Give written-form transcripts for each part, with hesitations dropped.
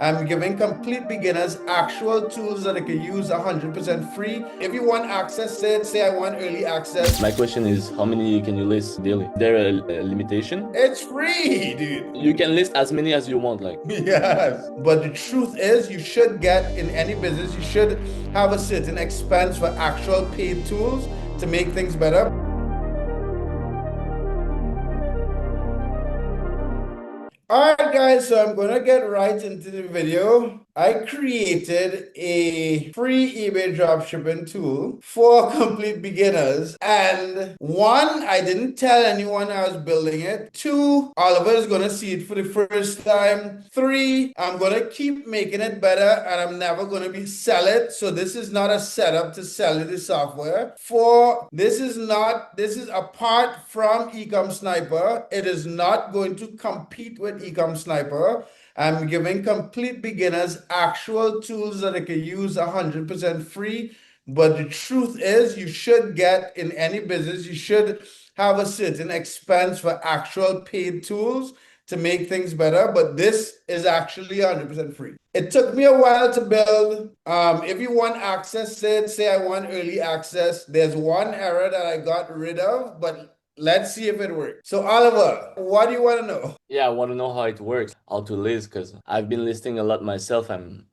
I'm giving complete beginners actual tools that they can use 100% free. If you want access, say I want early access. My question is, how many can you list daily? Is there a limitation? It's free, dude. You can list as many as you want, like. Yes. But the truth is, you should get in any business, you should have a certain expense for actual paid tools to make things better. All right, guys, so I'm going to get right into the video. I created a free eBay dropshipping tool for complete beginners. And one, I didn't tell anyone I was building it. Two, Oliver is going to see it for the first time. Three, I'm going to keep making it better and I'm never going to sell it. So this is not a setup to sell you the software. Four, this is apart from Ecom Sniper. It is not going to compete with Ecom Sniper. I'm giving complete beginners actual tools that they can use 100% free. But the truth is, you should get in any business, you should have a certain expense for actual paid tools to make things better. But this is actually 100% free. It took me a while to build. If you want access, say I want early access, there's one error that I got rid of, but let's see if it works. So Oliver, what do you want to know? Yeah, I want to know how it works, how to list, because I've been listing a lot myself. I'm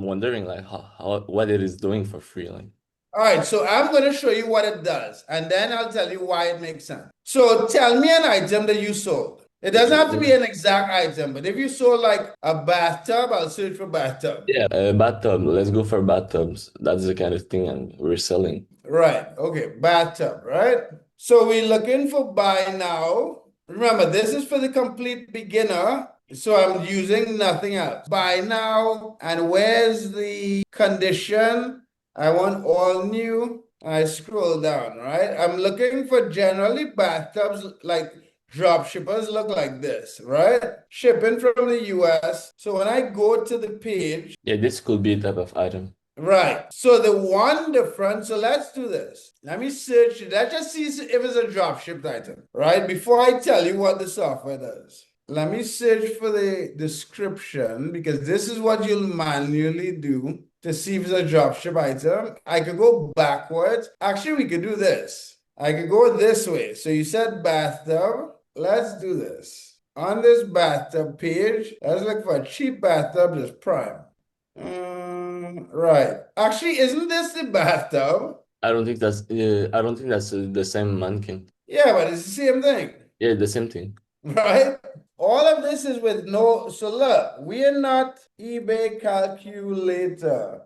wondering like how what it is doing for free, like. All right, so I'm going to show you what it does, and then I'll tell you why it makes sense. So tell me an item that you sold. It doesn't have to be an exact item, but if you sold like a bathtub, I'll search for bathtub. Yeah, bathtub. Let's go for bathtubs. That's the kind of thing we're selling. Right. Okay. Bathtub, right? So we're looking for buy now. Remember, this is for the complete beginner. So I'm using nothing else. Buy now. And where's the condition? I want all new. I scroll down, right? I'm looking for generally bathtubs like drop shippers look like this, right? Shipping from the US. So when I go to the page, Yeah, this could be a type of item. right. So the one difference, so let's do this. Let me search it. Let's just see if it's a drop shipped item, right? Before I tell you what the software does. Let me search for the description because this is what you'll manually do to see if it's a drop ship item. I could go backwards. Actually, we could do this. I could go this way. So you said bathtub. Let's do this. On this bathtub page, let's look for a cheap bathtub, just prime. Right. Actually, isn't this the bathtub? I don't think that's the same mannequin. Yeah, but it's the same thing, Yeah, the same thing. right? All of this is with no, so look, we are not eBay calculator.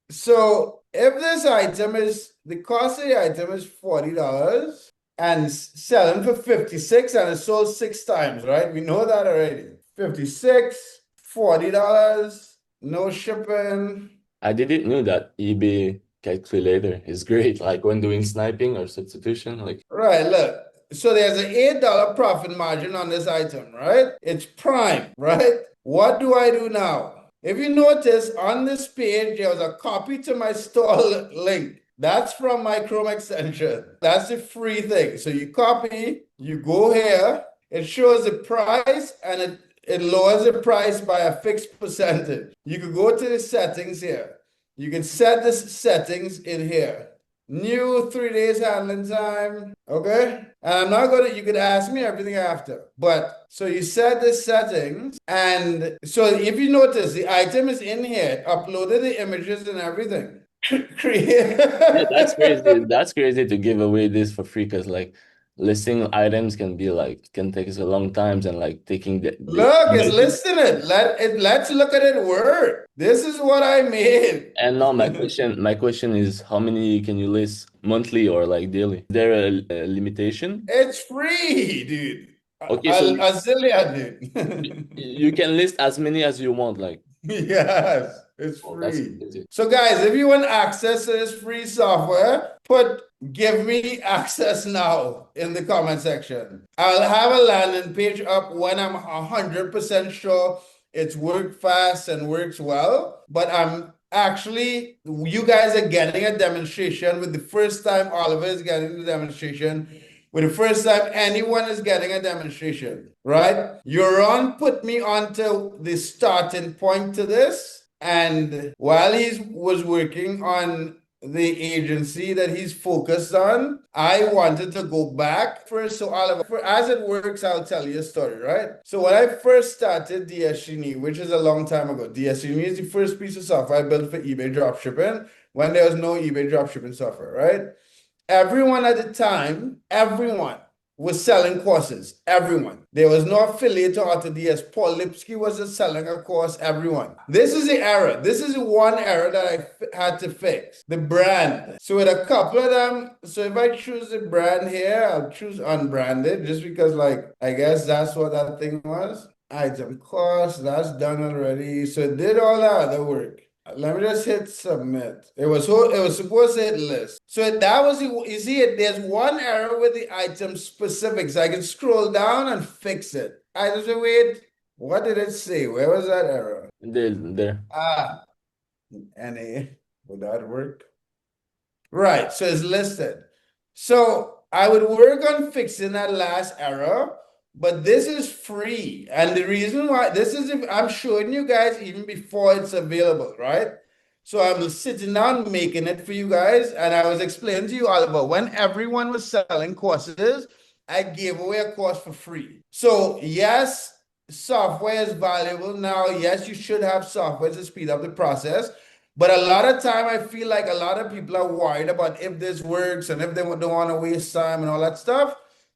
So if this item is, the cost of the item is $40 and selling for 56 and it's sold 6 times, right? We know that already. 56, $40, no shipping. I didn't know that eBay calculator is great, like when doing sniping or substitution, like. Right, look. So there's an $8 profit margin on this item, right? It's prime, right? What do I do now? If you notice on this page, there was a copy to my store link. That's from my Chrome extension. That's the free thing. So you copy, you go here, it shows the price and it lowers the price by a fixed percentage. You could go to the settings here. You can set the settings in here. New 3 days handling time. Okay. And I'm not gonna, you could ask me everything after. But so you set the settings. And so if you notice, the item is in here, it uploaded the images and everything. Yeah, that's crazy. That's crazy to give away this for free because like listing items can take us a long time and like taking the Look, it's images. listing it. Let's look at it work. This is what I made. And now my question is how many can you list monthly or like daily? Is there a limitation? It's free, dude. Okay, A, so a zillion, dude. you can list as many as you want, like. Yes, it's Oh, that's free. crazy. So guys, if you want access to this free software, put give me access now in the comment section. I'll have a landing page up when I'm 100% sure it's worked fast and works well. But I'm actually, you guys are getting a demonstration with the first time Oliver is getting the demonstration. with the first time anyone is getting a demonstration, right? Euron put me onto the starting point to this. And while he was working on the agency that he's focused on, I wanted to go back first. So Oliver, as it works, I'll tell you a story, right? So when I first started DSGNE, which is a long time ago, DSGNE is the first piece of software I built for eBay dropshipping when there was no eBay dropshipping software, right? Everyone at the time, everyone was selling courses. Everyone. There was no affiliate to AutoDS. Paul Lipsky was just selling a course. Everyone. This is the error. This is the one error that I had to fix. The brand. So with a couple of them, so if I choose the brand here, I'll choose unbranded just because like, I guess that's what that thing was. Item cost, that's done already. So it did all that other work. Let me just hit submit. It was supposed to hit list. So that was you see it. There's one error with the item specifics. I can scroll down and fix it. I just wait. What did it say? Where was that error? There. Ah, NA. Would that work? Right. So it's listed. So I would work on fixing that last error, but this is free. And the reason why this is, if I'm showing you guys even before it's available, right? So I'm sitting down making it for you guys, and I was explaining to you all about when everyone was selling courses, I gave away a course for free. So yes, software is valuable now. Yes, you should have software to speed up the process. But a lot of time, I feel like a lot of people are worried about if this works and if they don't want to waste time and all that stuff.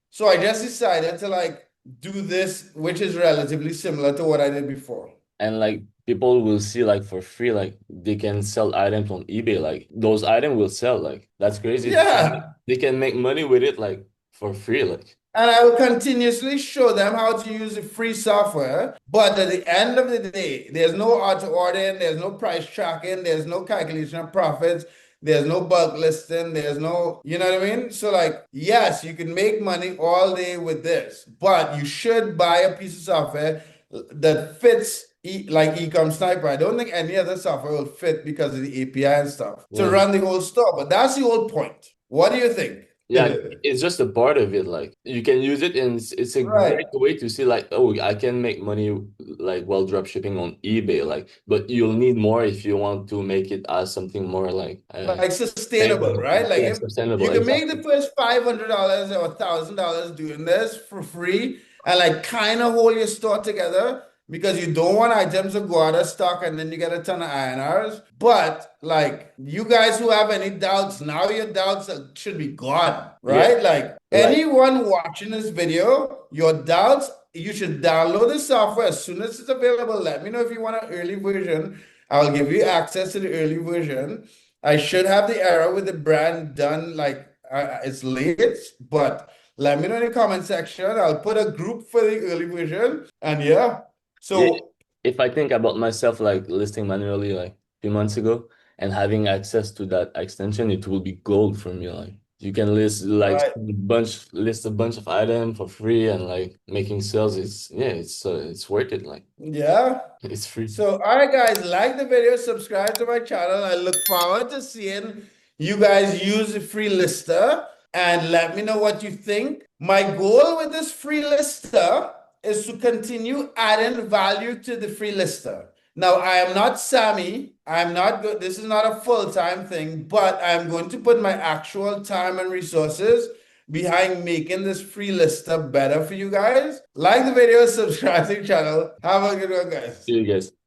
So I just decided to like do this, which is relatively similar to what I did before. And like people will see like for free, like they can sell items on eBay. Like those items will sell. Like that's crazy. Yeah. They can make money with it like for free. Like And I will continuously show them how to use the free software. But at the end of the day, there's no auto ordering, there's no price tracking, there's no calculation of profits, there's no bulk listing, there's no, you know what I mean? So, like, yes, you can make money all day with this, but you should buy a piece of software that fits. Like Ecom Sniper, I don't think any other software will fit because of the API and stuff to yeah. run the whole store. But that's the whole point. What do you think? Yeah, it's just a part of it. Like you can use it, and it's a Right. great way to see, like, oh, I can make money like while drop shipping on eBay. Like, but you'll need more if you want to make it as something more like Like sustainable, sustainable. right? Like Yeah, if sustainable. you can make the Exactly. first $500 or $1,000 doing this for free and like kind of hold your store together because you don't want items to go out of stock and then you get a ton of INRs. But like you guys who have any doubts, now your doubts should be gone, Yeah, right? Like like anyone watching this video, your doubts, you should download the software as soon as it's available. Let me know if you want an early version. I'll give you access to the early version. I should have the error with the brand done like it's late, but let me know in the comment section. I'll put a group for the early version. And yeah, yeah. so If I think about myself like listing manually like a few months ago and having access to that extension, it will be gold for me. Like you can right, list a bunch of items for free and like making sales. It's worth it. Like yeah. it's free. So, all right, guys, like the video, subscribe to my channel. I look forward to seeing you guys use the free lister and let me know what you think. My goal with this free lister is to continue adding value to the free lister. Now, I am not Sammy. I'm not good. This is not a full-time thing, but I'm going to put my actual time and resources behind making this free lister better for you guys. Like the video, subscribe to the channel. Have a good one, guys. See you guys.